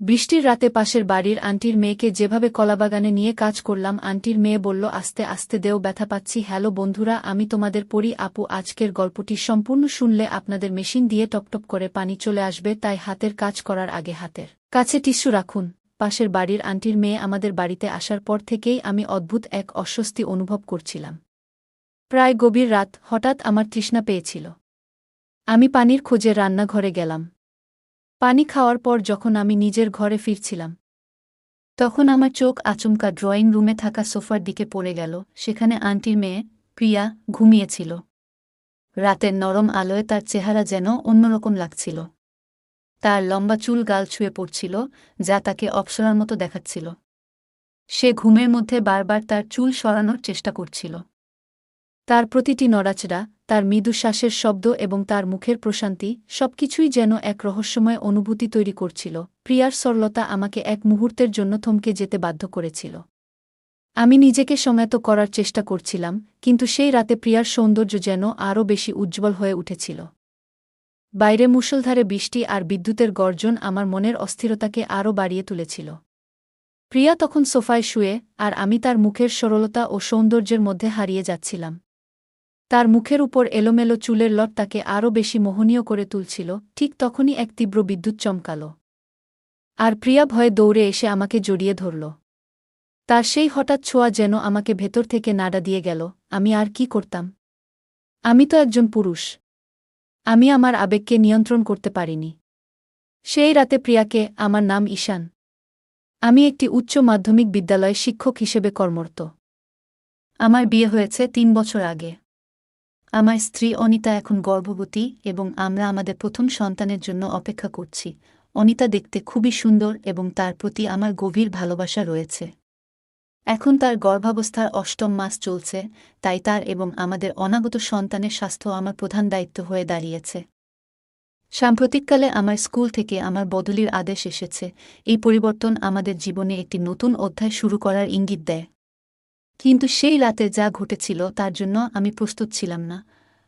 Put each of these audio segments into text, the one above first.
বৃষ্টির রাতে পাশের বাড়ির আন্টির মেয়েকে যেভাবে কলাবাগানে নিয়ে কাজ করলাম, আন্টির মেয়ে বলল, আস্তে আস্তে দেও, ব্যথা পাচ্ছি। হ্যালো বন্ধুরা, আমি তোমাদের পরি আপু। আজকের গল্পটি সম্পূর্ণ শুনলে আপনাদের মেশিন দিয়ে টপটপ করে পানি চলে আসবে, তাই হাতের কাজ করার আগে হাতের কাছে টিস্যু রাখুন। পাশের বাড়ির আন্টির মেয়ে আমাদের বাড়িতে আসার পর থেকেই আমি অদ্ভুত এক অস্বস্তি অনুভব করছিলাম। প্রায় গভীর রাত, হঠাৎ আমার তৃষ্ণা পেয়েছিল। আমি পানির খোঁজে রান্নাঘরে গেলাম। পানি খাওয়ার পর যখন আমি নিজের ঘরে ফিরছিলাম, তখন আমার চোখ আচমকা ড্রয়িং রুমে থাকা সোফার দিকে পড়ে গেল। সেখানে আন্টির মেয়ে প্রিয়া ঘুমিয়েছিল। রাতের নরম আলোয় তার চেহারা যেন অন্যরকম লাগছিল। তার লম্বা চুল গাল ছুঁয়ে পড়ছিল, যা তাকে অপ্সরার মতো দেখাচ্ছিল। সে ঘুমের মধ্যে বারবার তার চুল সরানোর চেষ্টা করছিল। তার প্রতিটি নড়াচড়া, তার মৃদু শ্বাসের শব্দ এবং তার মুখের প্রশান্তি, সবকিছুই যেন এক রহস্যময় অনুভূতি তৈরি করছিল। প্রিয়ার সরলতা আমাকে এক মুহূর্তের জন্য থমকে যেতে বাধ্য করেছিল। আমি নিজেকে সংযত করার চেষ্টা করছিলাম, কিন্তু সেই রাতে প্রিয়ার সৌন্দর্য যেন আরও বেশি উজ্জ্বল হয়ে উঠেছিল। বাইরে মুষলধারে বৃষ্টি আর বিদ্যুতের গর্জন আমার মনের অস্থিরতাকে আরও বাড়িয়ে তুলেছিল। প্রিয়া তখন সোফায় শুয়ে, আর আমি তার মুখের সরলতা ও সৌন্দর্যের মধ্যে হারিয়ে যাচ্ছিলাম। তার মুখের উপর এলোমেলো চুলের লট তাকে আরও বেশি মোহনীয় করে তুলছিল। ঠিক তখনই এক তীব্র বিদ্যুৎ চমকাল, আর প্রিয়া ভয়ে দৌড়ে এসে আমাকে জড়িয়ে ধরল। তার সেই হঠাৎ ছোঁয়া যেন আমাকে ভেতর থেকে নাড়া দিয়ে গেল। আমি আর কি করতাম? আমি তো একজন পুরুষ। আমি আমার আবেগকে নিয়ন্ত্রণ করতে পারিনি। সেই রাতে প্রিয়াকে, আমার নাম ঈশান। আমি একটি উচ্চ মাধ্যমিক বিদ্যালয়ে শিক্ষক হিসেবে কর্মরত। আমার বিয়ে হয়েছে ৩ বছর আগে। আমার স্ত্রী অনিতা এখন গর্ভবতী এবং আমরা আমাদের প্রথম সন্তানের জন্য অপেক্ষা করছি। অনিতা দেখতে খুবই সুন্দর এবং তার প্রতি আমার গভীর ভালোবাসা রয়েছে। এখন তার গর্ভাবস্থার ৮ম মাস চলছে, তাই তার এবং আমাদের অনাগত সন্তানের স্বাস্থ্য আমার প্রধান দায়িত্ব হয়ে দাঁড়িয়েছে। সাম্প্রতিককালে আমার স্কুল থেকে আমার বদলির আদেশ এসেছে। এই পরিবর্তন আমাদের জীবনে একটি নতুন অধ্যায় শুরু করার ইঙ্গিত দেয়। কিন্তু সেই রাতে যা ঘটেছিল তার জন্য আমি প্রস্তুত ছিলাম না।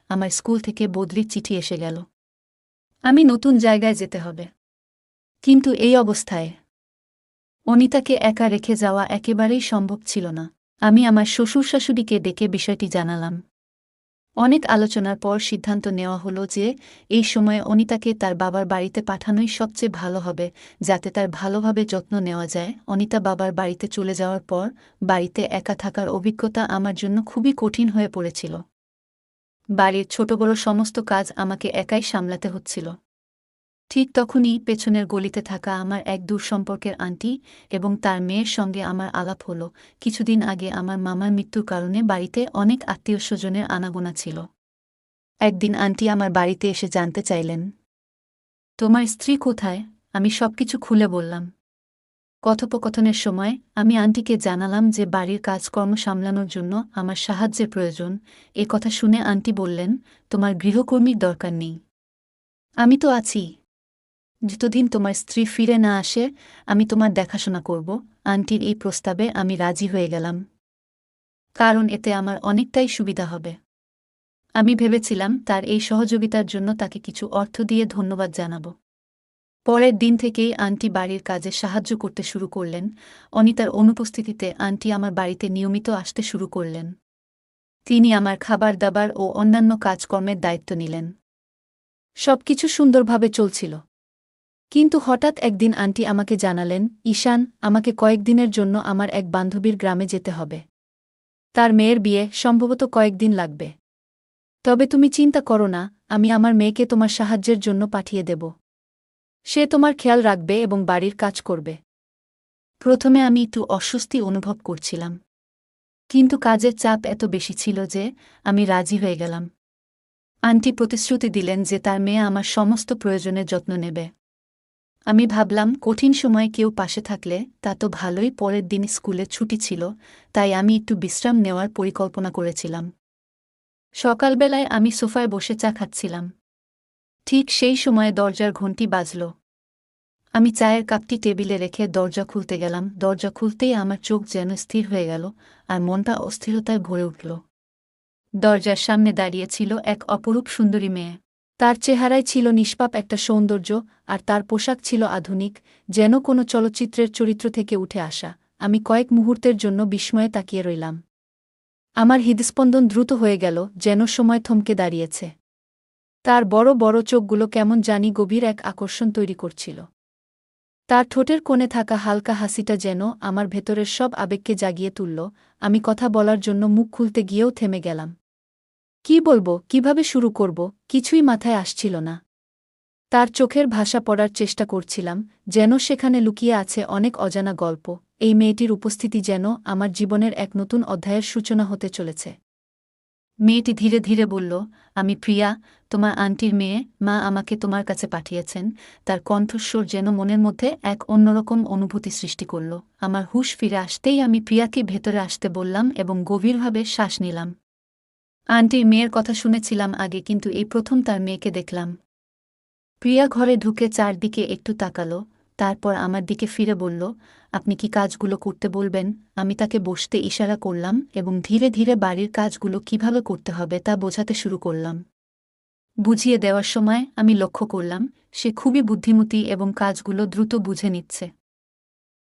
আমার স্কুল থেকে বদলির চিঠি এসে গেল। আমি নতুন জায়গায় যেতে হবে। কিন্তু এই অবস্থায় অনিতাকে একা রেখে যাওয়া একেবারেই সম্ভব ছিল না। আমি আমার শ্বশুর শাশুড়িকে ডেকে বিষয়টি জানালাম। অনেক আলোচনার পর সিদ্ধান্ত নেওয়া হলো যে এই সময়ে অনিতাকে তার বাবার বাড়িতে পাঠানোই সবচেয়ে ভালো হবে, যাতে তার ভালোভাবে যত্ন নেওয়া যায়। অনিতা বাবার বাড়িতে চলে যাওয়ার পর বাড়িতে একা থাকার অভিজ্ঞতা আমার জন্য খুবই কঠিন হয়ে পড়েছিল। বাড়ির ছোট বড় সমস্ত কাজ আমাকে একাই সামলাতে হচ্ছিল। ঠিক তখনই পেছনের গলিতে থাকা আমার এক দূর সম্পর্কের আন্টি এবং তার মেয়ের সঙ্গে আমার আলাপ হলো। কিছুদিন আগে আমার মামার মৃত্যুর কারণে বাড়িতে অনেক আত্মীয়স্বজনের আনাগোনা ছিল। একদিন আন্টি আমার বাড়িতে এসে জানতে চাইলেন, তোমার স্ত্রী কোথায়? আমি সবকিছু খুলে বললাম। কথোপকথনের সময় আমি আন্টিকে জানালাম যে বাড়ির কাজকর্ম সামলানোর জন্য আমার সাহায্যের প্রয়োজন। এ কথা শুনে আন্টি বললেন, তোমার গৃহকর্মীর দরকার নেই, আমি তো আছি। যতদিন তোমার স্ত্রী ফিরে না আসে আমি তোমার দেখাশোনা করব। আন্টির এই প্রস্তাবে আমি রাজি হয়ে গেলাম, কারণ এতে আমার অনেকটাই সুবিধা হবে। আমি ভেবেছিলাম তার এই সহযোগিতার জন্য তাকে কিছু অর্থ দিয়ে ধন্যবাদ জানাব। পরের দিন থেকেই আন্টি বাড়ির কাজে সাহায্য করতে শুরু করলেন। অনিতার অনুপস্থিতিতে আন্টি আমার বাড়িতে নিয়মিত আসতে শুরু করলেন। তিনি আমার খাবার দাবার ও অন্যান্য কাজকর্মের দায়িত্ব নিলেন। সবকিছু সুন্দরভাবে চলছিল। কিন্তু হঠাৎ একদিন আন্টি আমাকে জানালেন, ঈশান, আমাকে কয়েকদিনের জন্য আমার এক বান্ধবীর গ্রামে যেতে হবে। তার মেয়ের বিয়ে, সম্ভবত কয়েকদিন লাগবে। তবে তুমি চিন্তা করো না, আমি আমার মেয়েকে তোমার সাহায্যের জন্য পাঠিয়ে দেব। সে তোমার খেয়াল রাখবে এবং বাড়ির কাজ করবে। প্রথমে আমি একটু অস্বস্তি অনুভব করছিলাম, কিন্তু কাজের চাপ এত বেশি ছিল যে আমি রাজি হয়ে গেলাম। আন্টি প্রতিশ্রুতি দিলেন যে তার মেয়ে আমার সমস্ত প্রয়োজনের যত্ন নেবে। আমি ভাবলাম, কঠিন সময়ে কেউ পাশে থাকলে তা তো ভালোই। পরের দিন স্কুলে ছুটি ছিল, তাই আমি একটু বিশ্রাম নেওয়ার পরিকল্পনা করেছিলাম। সকালবেলায় আমি সোফায় বসে চা খাচ্ছিলাম। ঠিক সেই সময়ে দরজার ঘণ্টি বাজল। আমি চায়ের কাপটি টেবিলে রেখে দরজা খুলতে গেলাম। দরজা খুলতেই আমার চোখ যেন স্থির হয়ে গেল, আর মনটা অস্থিরতায় ভরে উঠল। দরজার সামনে দাঁড়িয়ে ছিল এক অপরূপ সুন্দরী মেয়ে। তার চেহারায় ছিল নিষ্পাপ একটা সৌন্দর্য, আর তার পোশাক ছিল আধুনিক, যেন কোনো চলচ্চিত্রের চরিত্র থেকে উঠে আসা। আমি কয়েক মুহূর্তের জন্য বিস্ময়ে তাকিয়ে রইলাম। আমার হৃদস্পন্দন দ্রুত হয়ে গেল, যেন সময় থমকে দাঁড়িয়েছে। তার বড় বড় চোখগুলো কেমন জানি গভীর এক আকর্ষণ তৈরি করছিল। তার ঠোঁটের কোণে থাকা হালকা হাসিটা যেন আমার ভেতরের সব আবেগকে জাগিয়ে তুলল। আমি কথা বলার জন্য মুখ খুলতে গিয়েও থেমে গেলাম। কি বলবো, কিভাবে শুরু করব, কিছুই মাথায় আসছিল না। তার চোখের ভাষা পড়ার চেষ্টা করছিলাম, যেন সেখানে লুকিয়ে আছে অনেক অজানা গল্প। এই মেয়েটির উপস্থিতি যেন আমার জীবনের এক নতুন অধ্যায়ের সূচনা হতে চলেছে। মেয়েটি ধীরে ধীরে বলল, আমি প্রিয়া, তোমার আন্টির মেয়ে। মা আমাকে তোমার কাছে পাঠিয়েছেন। তার কণ্ঠস্বর যেন মনের মধ্যে এক অন্যরকম অনুভূতি সৃষ্টি করল। আমার হুঁশ ফিরে আসতেই আমি প্রিয়াকে ভেতরে আসতে বললাম এবং গভীরভাবে শ্বাস নিলাম। আন্টির মেয়ের কথা শুনেছিলাম আগে, কিন্তু এই প্রথম তার মেয়েকে দেখলাম। প্রিয়া ঘরে ঢুকে চারদিকে একটু তাকালো, তারপর আমার দিকে ফিরে বলল, আপনি কি কাজগুলো করতে বলবেন? আমি তাকে বসতে ইশারা করলাম এবং ধীরে ধীরে বাড়ির কাজগুলো কিভাবে করতে হবে তা বোঝাতে শুরু করলাম। বুঝিয়ে দেওয়ার সময় আমি লক্ষ্য করলাম সে খুবই বুদ্ধিমতী এবং কাজগুলো দ্রুত বুঝে নিচ্ছে।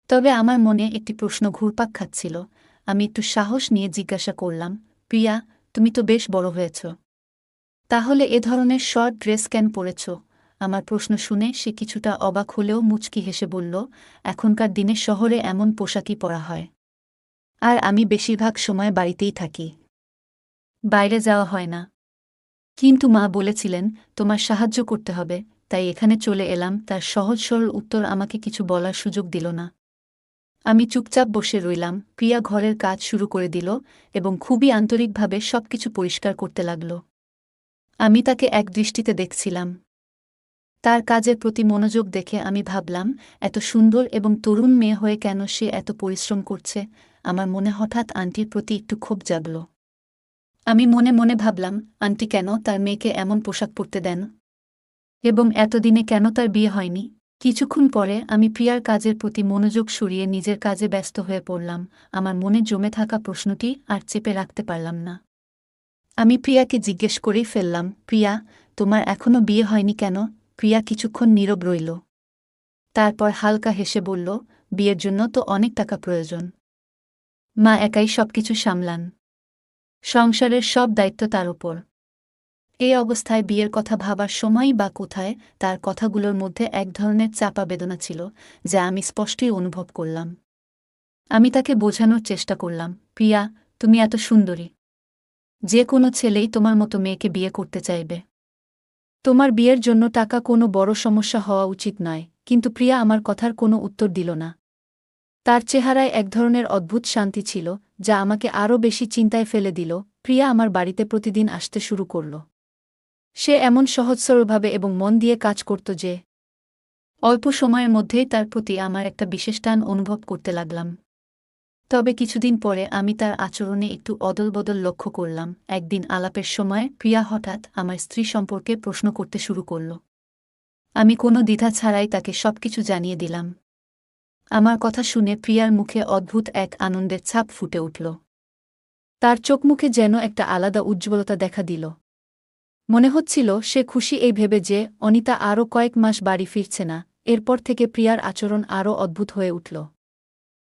তবে আমার মনে একটি প্রশ্ন ঘুরপাক খাচ্ছিল। আমি একটু সাহস নিয়ে জিজ্ঞাসা করলাম, প্রিয়া, তুমি তো বেশ বড় হয়েছ, তাহলে এ ধরনের শর্ট ড্রেস কেন পরেছ? আমার প্রশ্ন শুনে সে কিছুটা অবাক হলেও মুচকি হেসে বলল, এখনকার দিনে শহরে এমন পোশাকই পরা হয়। আর আমি বেশিরভাগ সময় বাড়িতেই থাকি, বাইরে যাওয়া হয় না। কিন্তু মা বলেছিলেন তোমার সাহায্য করতে হবে, তাই এখানে চলে এলাম। তার সহজ সরল উত্তর আমাকে কিছু বলার সুযোগ দিল না। আমি চুপচাপ বসে রইলাম। প্রিয়া ঘরের কাজ শুরু করে দিল এবং খুবই আন্তরিকভাবে সবকিছু পরিষ্কার করতে লাগল। আমি তাকে এক দৃষ্টিতে দেখছিলাম। তার কাজের প্রতি মনোযোগ দেখে আমি ভাবলাম, এত সুন্দর এবং তরুণ মেয়ে হয়ে কেন সে এত পরিশ্রম করছে? আমার মনে হঠাৎ আন্টির প্রতি একটু ক্ষোভ জাগল। আমি মনে মনে ভাবলাম, আন্টি কেন তার মেয়েকে এমন পোশাক পরতে দেন? এবং এতদিনে কেন তার বিয়ে হয়নি? কিছুক্ষণ পরে আমি প্রিয়ার কাজের প্রতি মনোযোগ সরিয়ে নিজের কাজে ব্যস্ত হয়ে পড়লাম। আমার মনে জমে থাকা প্রশ্নটি আর চেপে রাখতে পারলাম না। আমি প্রিয়াকে জিজ্ঞেস করেই ফেললাম, প্রিয়া, তোমার এখনো বিয়ে হয়নি কেন? প্রিয়া কিছুক্ষণ নীরব রইল। তারপর হালকা হেসে বলল, বিয়ের জন্য তো অনেক টাকা প্রয়োজন। মা একাই সবকিছু সামলান, সংসারের সব দায়িত্ব তার উপর। এই অবস্থায় বিয়ের কথা ভাবার সময়ই বা কোথায়? তার কথাগুলোর মধ্যে এক ধরনের চাপা বেদনা ছিল, যা আমি স্পষ্টই অনুভব করলাম। আমি তাকে বোঝানোর চেষ্টা করলাম, প্রিয়া, তুমি এত সুন্দরী, যে কোনো ছেলেই তোমার মতো মেয়েকে বিয়ে করতে চাইবে। তোমার বিয়ের জন্য টাকা কোনো বড় সমস্যা হওয়া উচিত নয়। কিন্তু প্রিয়া আমার কথার কোনো উত্তর দিল না। তার চেহারায় এক ধরনের অদ্ভুত শান্তি ছিল, যা আমাকে আরও বেশি চিন্তায় ফেলে দিল। প্রিয়া আমার বাড়িতে প্রতিদিন আসতে শুরু করল। সে এমন সহজ-সরলভাবে এবং মন দিয়ে কাজ করত যে অল্প সময়ের মধ্যেই তার প্রতি আমার একটা বিশেষ টান অনুভব করতে লাগলাম। তবে কিছুদিন পরে আমি তার আচরণে একটু অদলবদল লক্ষ্য করলাম। একদিন আলাপের সময় প্রিয়া হঠাৎ আমার স্ত্রী সম্পর্কে প্রশ্ন করতে শুরু করল। আমি কোনো দ্বিধা ছাড়াই তাকে সবকিছু জানিয়ে দিলাম। আমার কথা শুনে প্রিয়ার মুখে অদ্ভুত এক আনন্দের ছাপ ফুটে উঠল। তার চোখমুখে যেন একটা আলাদা উজ্জ্বলতা দেখা দিল। মনে হচ্ছিল সে খুশি এই ভেবে যে অনিতা আরও কয়েক মাস বাড়ি ফিরছে না। এরপর থেকে প্রিয়ার আচরণ আরও অদ্ভুত হয়ে উঠল।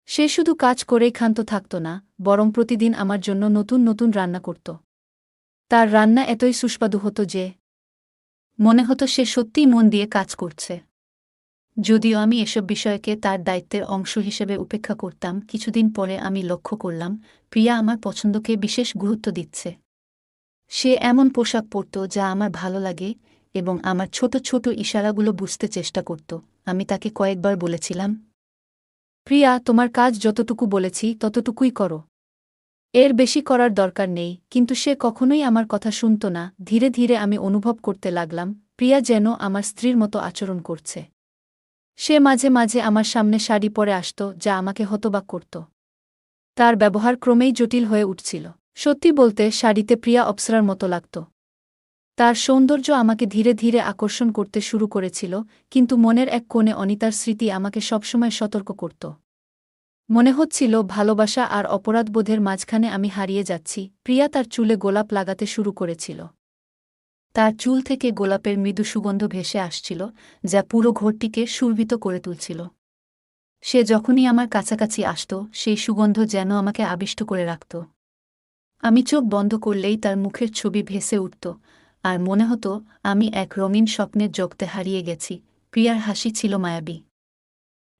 সে শুধু কাজ করেই ক্ষান্ত থাকত না, বরং প্রতিদিন আমার জন্য নতুন নতুন রান্না করত। তার রান্না এতই সুস্বাদু হতো যে মনে হতো সে সত্যিই মন দিয়ে কাজ করছে। যদিও আমি এসব বিষয়কে তার দায়িত্বের অংশ হিসেবে উপেক্ষা করতাম, কিছুদিন পরে আমি লক্ষ্য করলাম প্রিয়া আমার পছন্দকে বিশেষ গুরুত্ব দিচ্ছে। সে এমন পোশাক পরত যা আমার ভালো লাগে এবং আমার ছোট ছোট ইশারাগুলো বুঝতে চেষ্টা করত। আমি তাকে কয়েকবার বলেছিলাম, প্রিয়া, তোমার কাজ যতটুকু বলেছি ততটুকুই করো, এর বেশি করার দরকার নেই। কিন্তু সে কখনোই আমার কথা শুনত না। ধীরে ধীরে আমি অনুভব করতে লাগলাম প্রিয়া যেন আমার স্ত্রীর মতো আচরণ করছে। সে মাঝে মাঝে আমার সামনে শাড়ি পরে আসত, যা আমাকে হতবাক করত। তার ব্যবহার ক্রমেই জটিল হয়ে উঠছিল। সত্যি বলতে, শাড়িতে প্রিয়া অপ্সরার মতো লাগত। তার সৌন্দর্য আমাকে ধীরে ধীরে আকর্ষণ করতে শুরু করেছিল, কিন্তু মনের এক কোণে অনিতার স্মৃতি আমাকে সবসময় সতর্ক করত। মনে হচ্ছিল ভালোবাসা আর অপরাধবোধের মাঝখানে আমি হারিয়ে যাচ্ছি। প্রিয়া তার চুলে গোলাপ লাগাতে শুরু করেছিল। তার চুল থেকে গোলাপের মৃদু সুগন্ধ ভেসে আসছিল, যা পুরো ঘরটিকে সুরভিত করে তুলছিল। সে যখনই আমার কাছাকাছি আসত, সেই সুগন্ধ যেন আমাকে আবিষ্ট করে রাখত। আমি চোখ বন্ধ করলেই তার মুখের ছবি ভেসে উঠত, আর মনে হতো আমি এক রঙিন স্বপ্নের জগতে হারিয়ে গেছি। প্রিয়ার হাসি ছিল মায়াবী,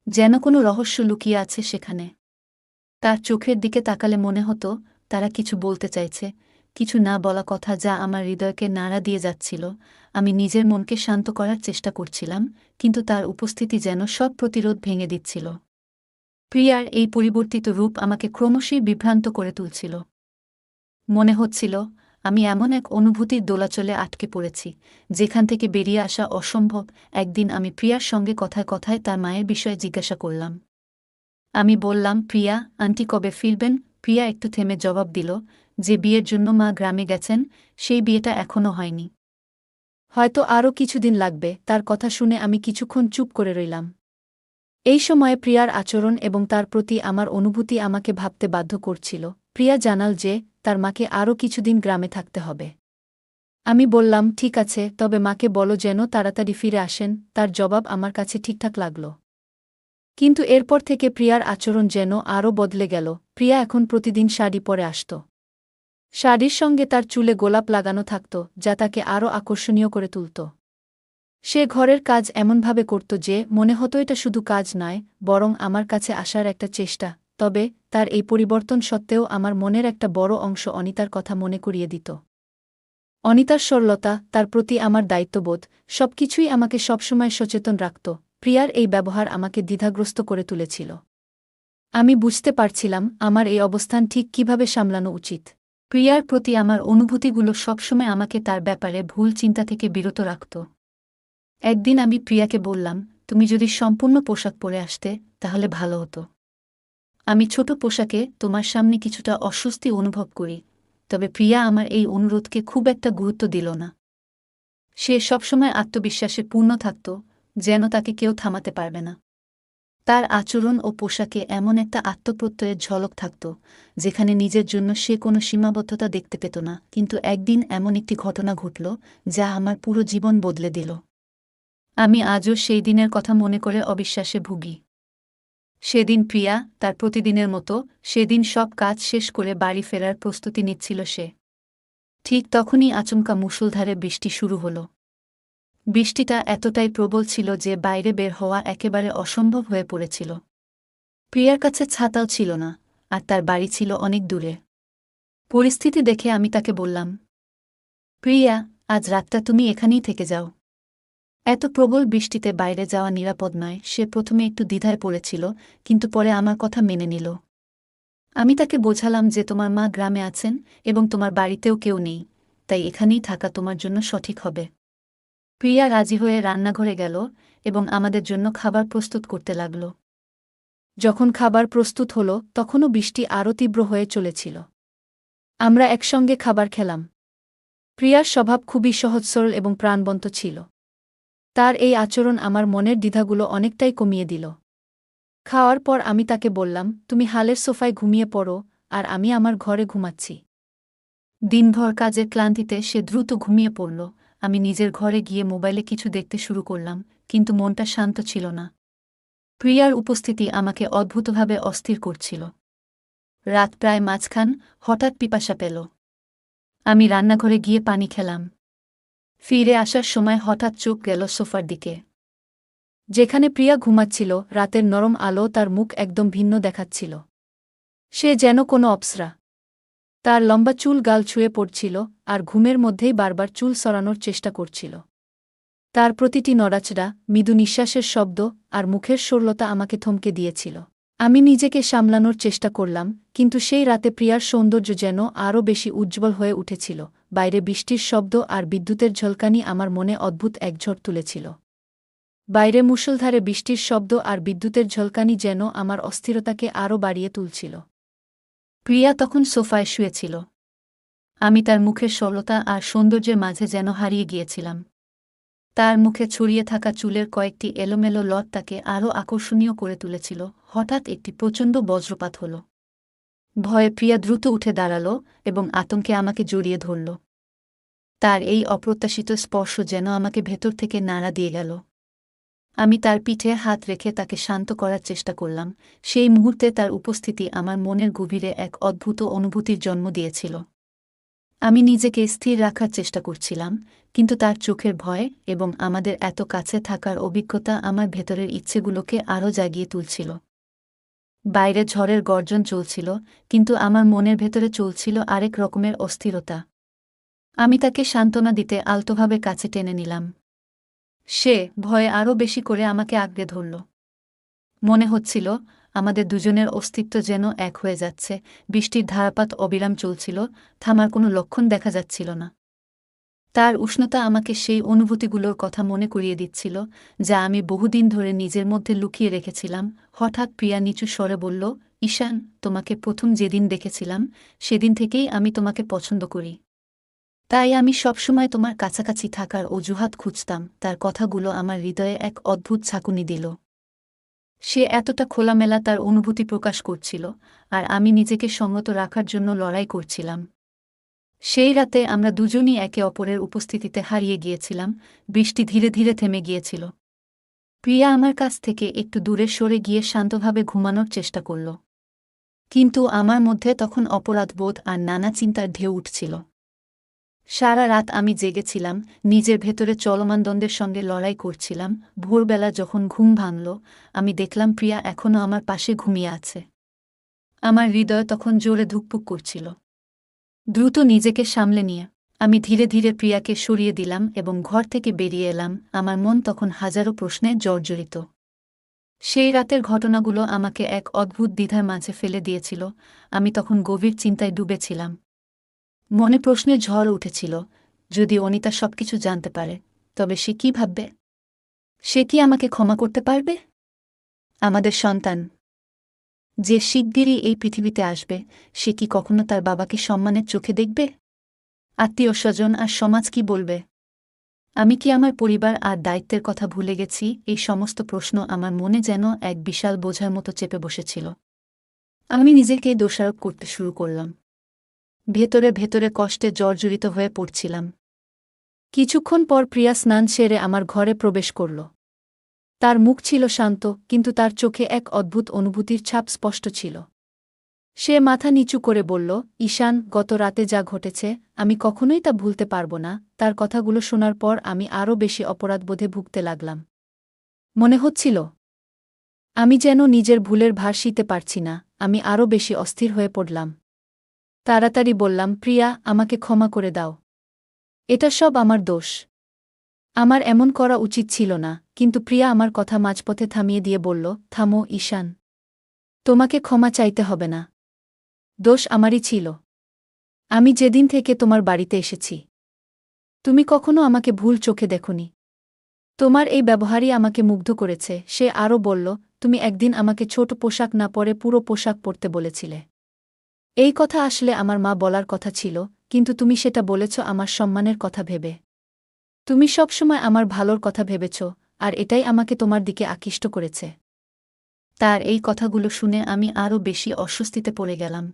যেন কোনো রহস্য লুকিয়ে আছে সেখানে। তার চোখের দিকে তাকালে মনে হতো তারা কিছু বলতে চাইছে, কিছু না বলা কথা যা আমার হৃদয়কে নাড়া দিয়ে যাচ্ছিল। আমি নিজের মনকে শান্ত করার চেষ্টা করছিলাম, কিন্তু তার উপস্থিতি যেন সব প্রতিরোধ ভেঙে দিচ্ছিল। প্রিয়ার এই পরিবর্তিত রূপ আমাকে ক্রমশই বিভ্রান্ত করে তুলছিল। মনে হচ্ছিল আমি এমন এক অনুভূতির দোলাচলে আটকে পড়েছি, যেখান থেকে বেরিয়ে আসা অসম্ভব। একদিন আমি প্রিয়ার সঙ্গে কথায় কথায় তার মায়ের বিষয়ে জিজ্ঞাসা করলাম। আমি বললাম, প্রিয়া আন্টি কবে ফিরবেন? প্রিয়া একটু থেমে জবাব দিল, যে বিয়ের জন্য মা গ্রামে গেছেন, সেই বিয়েটা এখনও হয়নি। হয়তো আরও কিছুদিন লাগবে। তার কথা শুনে আমি কিছুক্ষণ চুপ করে রইলাম। এই সময়ে প্রিয়ার আচরণ এবং তার প্রতি আমার অনুভূতি আমাকে ভাবতে বাধ্য করছিল। প্রিয়া জানাল যে তার মাকে আরও কিছুদিন গ্রামে থাকতে হবে। আমি বললাম, ঠিক আছে, তবে মাকে বলো যেন তাড়াতাড়ি ফিরে আসেন। তার জবাব আমার কাছে ঠিকঠাক লাগল। কিন্তু এরপর থেকে প্রিয়ার আচরণ যেন আরও বদলে গেল। প্রিয়া এখন প্রতিদিন শাড়ি পরে আসত। শাড়ির সঙ্গে তার চুলে গোলাপ লাগানো থাকত, যা তাকে আরও আকর্ষণীয় করে তুলত। সে ঘরের কাজ এমনভাবে করত যে মনে হতো এটা শুধু কাজ নয়, বরং আমার কাছে আসার একটা চেষ্টা। তবে তার এই পরিবর্তন সত্ত্বেও আমার মনের একটা বড় অংশ অনিতার কথা মনে করিয়ে দিত। অনিতার সরলতা, তার প্রতি আমার দায়িত্ববোধ, সবকিছুই আমাকে সবসময় সচেতন রাখত। প্রিয়ার এই ব্যবহার আমাকে দ্বিধাগ্রস্ত করে তুলেছিল। আমি বুঝতে পারছিলাম আমার এই অবস্থান ঠিক কিভাবে সামলানো উচিত। প্রিয়ার প্রতি আমার অনুভূতিগুলো সবসময় আমাকে তার ব্যাপারে ভুল চিন্তা থেকে বিরত রাখত। একদিন আমি প্রিয়াকে বললাম, তুমি যদি সম্পূর্ণ পোশাক পরে আসতে তাহলে ভালো হতো। আমি ছোট পোশাকে তোমার সামনে কিছুটা অস্বস্তি অনুভব করি। তবে প্রিয়া আমার এই অনুরোধকে খুব একটা গুরুত্ব দিল না। সে সবসময় আত্মবিশ্বাসে পূর্ণ থাকত, যেন তাকে কেউ থামাতে পারবে না। তার আচরণ ও পোশাকে এমন একটা আত্মপ্রত্যয়ের ঝলক থাকত, যেখানে নিজের জন্য সে কোনো সীমাবদ্ধতা দেখতে পেত না। কিন্তু একদিন এমন একটি ঘটনা ঘটল, যা আমার পুরো জীবন বদলে দিল। আমি আজও সেই দিনের কথা মনে করে অবিশ্বাসে ভুগি। সেদিন প্রিয়া তার প্রতিদিনের মতো সেদিন সব কাজ শেষ করে বাড়ি ফেরার প্রস্তুতি নিচ্ছিল সে। ঠিক তখনই আচমকা মুষলধারে বৃষ্টি শুরু হল। বৃষ্টিটা এতটাই প্রবল ছিল যে বাইরে বের হওয়া একেবারে অসম্ভব হয়ে পড়েছিল। প্রিয়ার কাছে ছাতাও ছিল না, আর তার বাড়ি ছিল অনেক দূরে। পরিস্থিতি দেখে আমি তাকে বললাম, প্রিয়া, আজ রাতটা তুমি এখানেই থেকে যাও। এত প্রবল বৃষ্টিতে বাইরে যাওয়া নিরাপদ নয়। সে প্রথমে একটু দ্বিধায় পড়েছিল, কিন্তু পরে আমার কথা মেনে নিল। আমি তাকে বোঝালাম যে তোমার মা গ্রামে আছেন এবং তোমার বাড়িতেও কেউ নেই, তাই এখানেই থাকা তোমার জন্য সঠিক হবে। প্রিয়া রাজি হয়ে রান্নাঘরে গেল এবং আমাদের জন্য খাবার প্রস্তুত করতে লাগল। যখন খাবার প্রস্তুত হল, তখনও বৃষ্টি আরও তীব্র হয়ে চলেছিল। আমরা একসঙ্গে খাবার খেলাম। প্রিয়ার স্বভাব খুবই সহজ সরল এবং প্রাণবন্ত ছিল। তার এই আচরণ আমার মনের দ্বিধাগুলো অনেকটাই কমিয়ে দিল। খাওয়ার পর আমি তাকে বললাম, তুমি হালের সোফায় ঘুমিয়ে পড়ো, আর আমি আমার ঘরে ঘুমাচ্ছি। দিনভর কাজের ক্লান্তিতে সে দ্রুত ঘুমিয়ে পড়ল। আমি নিজের ঘরে গিয়ে মোবাইলে কিছু দেখতে শুরু করলাম, কিন্তু মনটা শান্ত ছিল না। প্রিয়ার উপস্থিতি আমাকে অদ্ভুতভাবে অস্থির করছিল। রাত প্রায় মাঝখান, হঠাৎ পিপাসা পেল। আমি রান্নাঘরে গিয়ে পানি খেলাম। ফিরে আসার সময় হঠাৎ চোখ গেল সোফার দিকে। যেখানে প্রিয়া ঘুমাচ্ছিল, রাতের নরম আলো তার মুখ একদম ভিন্ন দেখাচ্ছিল। সে যেন কোনো অপ্সরা। তার লম্বা চুল গাল ছুঁয়ে পড়ছিল, আর ঘুমের মধ্যেই বারবার চুল সরানোর চেষ্টা করছিল। তার প্রতিটি নড়াচড়া, মৃদু নিঃশ্বাসের শব্দ আর মুখের সরলতা আমাকে থমকে দিয়েছিল। আমি নিজেকে সামলানোর চেষ্টা করলাম, কিন্তু সেই রাতে প্রিয়ার সৌন্দর্য যেন আরও বেশি উজ্জ্বল হয়ে উঠেছিল। বাইরে বৃষ্টির শব্দ আর বিদ্যুতের ঝলকানি আমার মনে অদ্ভুত এক ঝড় তুলেছিল। বাইরে মুষলধারে বৃষ্টির শব্দ আর বিদ্যুতের ঝলকানি যেন আমার অস্থিরতাকে আরও বাড়িয়ে তুলছিল। প্রিয়া তখন সোফায় শুয়েছিল। আমি তার মুখের সরলতা আর সৌন্দর্যের মাঝে যেন হারিয়ে গিয়েছিলাম। তার মুখে ছড়িয়ে থাকা চুলের কয়েকটি এলোমেলো লট তাকে আরও আকর্ষণীয় করে তুলেছিল। হঠাৎ একটি প্রচণ্ড বজ্রপাত হল। ভয়ে প্রিয়া দ্রুত উঠে দাঁড়াল এবং আতঙ্কে আমাকে জড়িয়ে ধরল। তার এই অপ্রত্যাশিত স্পর্শ যেন আমাকে ভেতর থেকে নাড়া দিয়ে গেল। আমি তার পিঠে হাত রেখে তাকে শান্ত করার চেষ্টা করলাম। সেই মুহূর্তে তার উপস্থিতি আমার মনের গভীরে এক অদ্ভুত অনুভূতির জন্ম দিয়েছিল। আমি নিজেকে স্থির রাখার চেষ্টা করছিলাম, কিন্তু তার চোখের ভয় এবং আমাদের এত কাছে থাকার অভিজ্ঞতা আমার ভেতরের ইচ্ছেগুলোকে আরও জাগিয়ে তুলছিল। বাইরে ঝড়ের গর্জন চলছিল, কিন্তু আমার মনের ভেতরে চলছিল আরেক রকমের অস্থিরতা। আমি তাকে সান্ত্বনা দিতে আলতোভাবে কাছে টেনে নিলাম। সে ভয়ে আরও বেশি করে আমাকে আঁকড়ে ধরল। মনে হচ্ছিল আমাদের দুজনের অস্তিত্ব যেন এক হয়ে যাচ্ছে। বৃষ্টির ধারাপাত অবিরাম চলছিল, থামার কোনো লক্ষণ দেখা যাচ্ছিল না। তার উষ্ণতা আমাকে সেই অনুভূতিগুলোর কথা মনে করিয়ে দিচ্ছিল, যা আমি বহুদিন ধরে নিজের মধ্যে লুকিয়ে রেখেছিলাম। হঠাৎ প্রিয়া নিচু স্বরে বলল, ঈশান, তোমাকে প্রথম যেদিন দেখেছিলাম সেদিন থেকেই আমি তোমাকে পছন্দ করি। তাই আমি সবসময় তোমার কাছাকাছি থাকার অজুহাত খুঁজতাম। তার কথাগুলো আমার হৃদয়ে এক অদ্ভুত ঝাঁকুনি দিল। সে এতটা খোলামেলা তার অনুভূতি প্রকাশ করছিল, আর আমি নিজেকে সংগত রাখার জন্য লড়াই করছিলাম। সেই রাতে আমরা দুজনই একে অপরের উপস্থিতিতে হারিয়ে গিয়েছিলাম। বৃষ্টি ধীরে ধীরে থেমে গিয়েছিল। প্রিয়া আমার কাছ থেকে একটু দূরে সরে গিয়ে শান্তভাবে ঘুমানোর চেষ্টা করল। কিন্তু আমার মধ্যে তখন অপরাধবোধ আর নানা চিন্তার ঢেউ উঠছিল। সারা রাত আমি জেগেছিলাম, নিজের ভেতরে চলমান দ্বন্দ্বের সঙ্গে লড়াই করছিলাম। ভোরবেলা যখন ঘুম ভাঙল, আমি দেখলাম প্রিয়া এখনও আমার পাশে ঘুমিয়ে আছে। আমার হৃদয় তখন জোরে ধুকপুক করছিল। দ্রুত নিজেকে সামলে নিয়ে আমি ধীরে ধীরে প্রিয়াকে সরিয়ে দিলাম এবং ঘর থেকে বেরিয়ে এলাম। আমার মন তখন হাজারো প্রশ্নে জর্জরিত। সেই রাতের ঘটনাগুলো আমাকে এক অদ্ভুত দ্বিধার মাঝে ফেলে দিয়েছিল। আমি তখন গভীর চিন্তায় ডুবেছিলাম। মনে প্রশ্নের ঝড় উঠেছিল, যদি অনিতা সবকিছু জানতে পারে, তবে সে কি ভাববে? সে কি আমাকে ক্ষমা করতে পারবে? আমাদের সন্তান, যে শিগগিরই এই পৃথিবীতে আসবে, সে কি কখনো তার বাবাকে সম্মানের চোখে দেখবে? আত্মীয় স্বজন আর সমাজ কি বলবে? আমি কি আমার পরিবার আর দায়িত্বের কথা ভুলে গেছি? এই সমস্ত প্রশ্ন আমার মনে যেন এক বিশাল বোঝার মতো চেপে বসেছিল। আমি নিজেকে দোষারোপ করতে শুরু করলাম। ভেতরে ভেতরে কষ্টে জর্জরিত হয়ে পড়ছিলাম। কিছুক্ষণ পর প্রিয়া স্নান সেরে আমার ঘরে প্রবেশ করল। তার মুখ ছিল শান্ত, কিন্তু তার চোখে এক অদ্ভুত অনুভূতির ছাপ স্পষ্ট ছিল। সে মাথা নিচু করে বলল, ঈশান, গত রাতে যা ঘটেছে, আমি কখনোই তা ভুলতে পারব না। তার কথাগুলো শোনার পর আমি আরও বেশি অপরাধবোধে ভুগতে লাগলাম। মনে হচ্ছিল আমি যেন নিজের ভুলের ভার সইতে পারছি না। আমি আরও বেশি অস্থির হয়ে পড়লাম। তাড়াতাড়ি বললাম, প্রিয়া, আমাকে ক্ষমা করে দাও। এটা সব আমার দোষ। আমার এমন করা উচিত ছিল না। কিন্তু প্রিয়া আমার কথা মাঝপথে থামিয়ে দিয়ে বলল, থামো ঈশান, তোমাকে ক্ষমা চাইতে হবে না। দোষ আমারই ছিল। আমি যেদিন থেকে তোমার বাড়িতে এসেছি, তুমি কখনো আমাকে ভুল চোখে দেখোনি। তোমার এই ব্যবহারই আমাকে মুগ্ধ করেছে। সে আরও বলল, তুমি একদিন আমাকে ছোট পোশাক না পরে পুরো পোশাক পরতে বলেছিলে। এই কথা আসলে আমার মা বলার কথা ছিল, কিন্তু তুমি সেটা বলেছ আমার সম্মানের কথা ভেবে। তুমি সবসময় আমার ভালোর কথা ভেবেছ, আর এটাই আমাকে তোমার দিকে আকৃষ্ট করেছে। তার এই কথাগুলো শুনে আমি আরও বেশি অস্বস্তিতে পড়ে গেলাম।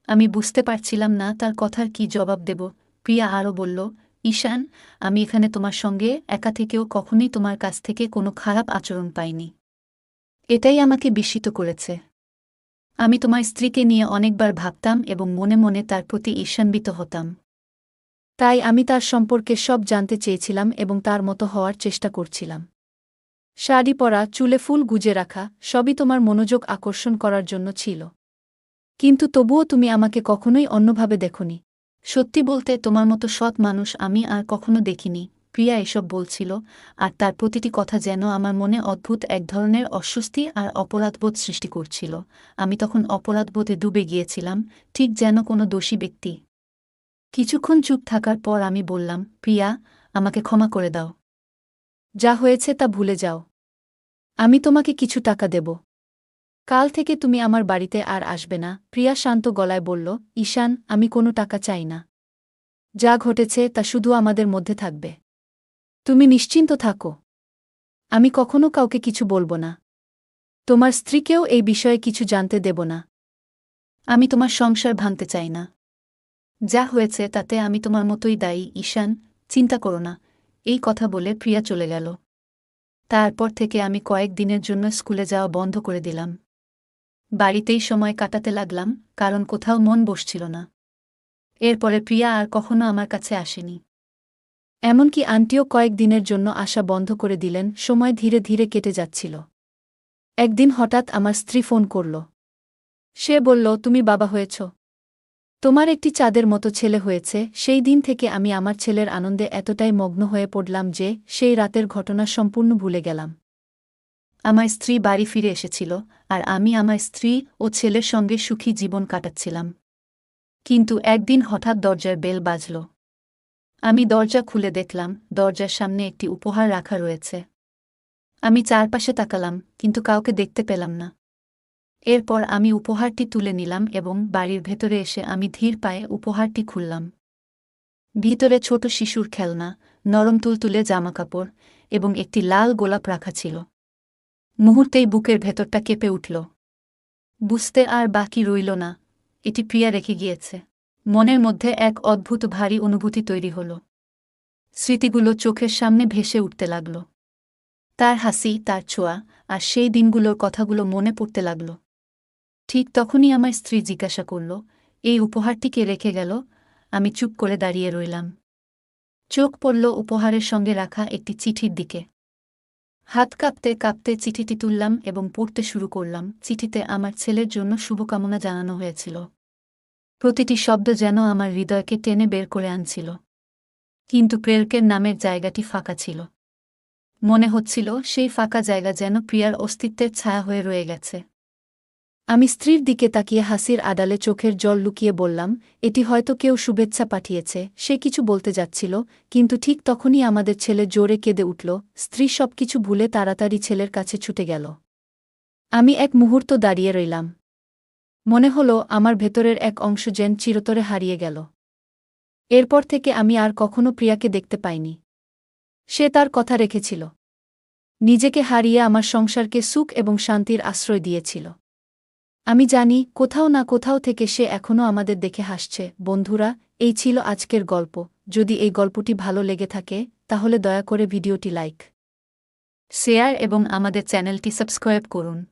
আমি বুঝতে পারছিলাম না তার কথার কি জবাব দেব। প্রিয়া আরও বলল, ঈশান, আমি এখানে তোমার সঙ্গে একা থেকেও কখনোই তোমার কাছ থেকে কোনো খারাপ আচরণ পাইনি। এটাই আমাকে বিস্মিত করেছে। আমি তোমার স্ত্রীকে নিয়ে অনেকবার ভাবতাম এবং মনে মনে তার প্রতি ঈর্ষান্বিত হতাম। তাই আমি তার সম্পর্কে সব জানতে চেয়েছিলাম এবং তার মতো হওয়ার চেষ্টা করছিলাম। শাড়ি পরা, চুলে ফুল গুজে রাখা, সবই তোমার মনোযোগ আকর্ষণ করার জন্য ছিল। কিন্তু তবুও তুমি আমাকে কখনোই অন্যভাবে দেখোনি। সত্যি বলতে, তোমার মতো সৎ মানুষ আমি আর কখনো দেখিনি। প্রিয়া এসব বলছিল, আর তার প্রতিটি কথা যেন আমার মনে অদ্ভুত এক ধরনের অস্বস্তি আর অপরাধবোধ সৃষ্টি করছিল। আমি তখন অপরাধবোধে ডুবে গিয়েছিলাম, ঠিক যেন কোনো দোষী ব্যক্তি। কিছুক্ষণ চুপ থাকার পর আমি বললাম, প্রিয়া, আমাকে ক্ষমা করে দাও। যা হয়েছে তা ভুলে যাও। আমি তোমাকে কিছু টাকা দেব। কাল থেকে তুমি আমার বাড়িতে আর আসবে না। প্রিয়া শান্ত গলায় বলল, ঈশান, আমি কোনো টাকা চাই না। যা ঘটেছে তা শুধু আমাদের মধ্যে থাকবে। তুমি নিশ্চিন্ত থাকো। আমি কখনো কাউকে কিছু বলবো না। তোমার স্ত্রীকেও এই বিষয়ে কিছু জানতে দেব না। আমি তোমার সংসার ভাঙতে চাই না। যা হয়েছে তাতে আমি তোমার মতোই দায়ী ঈশান, চিন্তা করো না। এই কথা বলে প্রিয়া চলে গেল। তারপর থেকে আমি কয়েক দিনের জন্য স্কুলে যাওয়া বন্ধ করে দিলাম। বাড়িতেই সময় কাটাতে লাগলাম, কারণ কোথাও মন বসছিল না। এরপরে প্রিয়া আর কখনো আমার কাছে আসেনি। এমনকি আন্টিও কয়েক দিনের জন্য আসা বন্ধ করে দিলেন। সময় ধীরে ধীরে কেটে যাচ্ছিল। একদিন হঠাৎ আমার স্ত্রী ফোন করল। সে বলল, তুমি বাবা হয়েছ। তোমার একটি চাঁদের মতো ছেলে হয়েছে। সেই দিন থেকে আমি আমার ছেলের আনন্দে এতটাই মগ্ন হয়ে পড়লাম যে সেই রাতের ঘটনা সম্পূর্ণ ভুলে গেলাম। আমার স্ত্রী বাড়ি ফিরে এসেছিল, আর আমি আমার স্ত্রী ও ছেলের সঙ্গে সুখী জীবন কাটাচ্ছিলাম। কিন্তু একদিন হঠাৎ দরজার বেল বাজল। আমি দরজা খুলে দেখলাম দরজার সামনে একটি উপহার রাখা রয়েছে। আমি চারপাশে তাকালাম, কিন্তু কাউকে দেখতে পেলাম না। এরপর আমি উপহারটি তুলে নিলাম এবং বাড়ির ভেতরে এসে আমি ধীর পায়ে উপহারটি খুললাম। ভিতরে ছোট শিশুর খেলনা, নরম তুলতুলে জামাকাপড় এবং একটি লাল গোলাপ রাখা ছিল। মুহূর্তেই বুকের ভেতরটা কেঁপে উঠল। বুঝতে আর বাকি রইল না, এটি প্রিয়া রেখে গিয়েছে। মনের মধ্যে এক অদ্ভুত ভারী অনুভূতি তৈরি হল। স্মৃতিগুলো চোখের সামনে ভেসে উঠতে লাগল। তার হাসি, তার ছোঁয়া, আর সেই দিনগুলোর কথাগুলো মনে পড়তে লাগল। ঠিক তখনই আমার স্ত্রী জিজ্ঞাসা করল, এই উপহারটি কে রেখে গেল? আমি চুপ করে দাঁড়িয়ে রইলাম। চোখ পড়ল উপহারের সঙ্গে রাখা একটি চিঠির দিকে। হাত কাঁপতে কাঁপতে চিঠিটি তুললাম এবং পড়তে শুরু করলাম। চিঠিতে আমার ছেলের জন্য শুভকামনা জানানো হয়েছিল। প্রতিটি শব্দ যেন আমার হৃদয়কে টেনে বের করে আনছিল। কিন্তু প্রেরকের নামের জায়গাটি ফাঁকা ছিল। মনে হচ্ছিল সেই ফাঁকা জায়গা যেন প্রিয়ার অস্তিত্বের ছায়া হয়ে রয়ে গেছে। আমি স্ত্রীর দিকে তাকিয়ে হাসির আড়ালে চোখের জল লুকিয়ে বললাম, এটি হয়তো কেউ শুভেচ্ছা পাঠিয়েছে। সে কিছু বলতে যাচ্ছিল, কিন্তু ঠিক তখনই আমাদের ছেলে জোরে কেঁদে উঠল। স্ত্রী সবকিছু ভুলে তাড়াতাড়ি ছেলের কাছে ছুটে গেল। আমি এক মুহূর্ত দাঁড়িয়ে রইলাম। মনে হলো আমার ভেতরের এক অংশ যেন চিরতরে হারিয়ে গেল। এরপর থেকে আমি আর কখনো প্রিয়াকে দেখতে পাইনি। সে তার কথা রেখেছিল। নিজেকে হারিয়ে আমার সংসারকে সুখ এবং শান্তির আশ্রয় দিয়েছিল। আমি জানি কোথাও না কোথাও থেকে সে এখনও আমাদের দেখে হাসছে। বন্ধুরা, এই ছিল আজকের গল্প। যদি এই গল্পটি ভালো লেগে থাকে তাহলে দয়া করে ভিডিওটি লাইক, শেয়ার এবং আমাদের চ্যানেলটি সাবস্ক্রাইব করুন।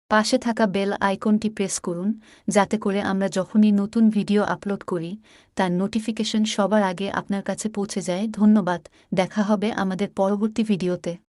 পাশে থাকা বেল আইকনটি প্রেস করুন, যাতে করে আমরা যখনই নতুন ভিডিও আপলোড করি তার নোটিফিকেশন সবার আগে আপনার কাছে পৌঁছে যায়। ধন্যবাদ। দেখা হবে আমাদের পরবর্তী ভিডিওতে।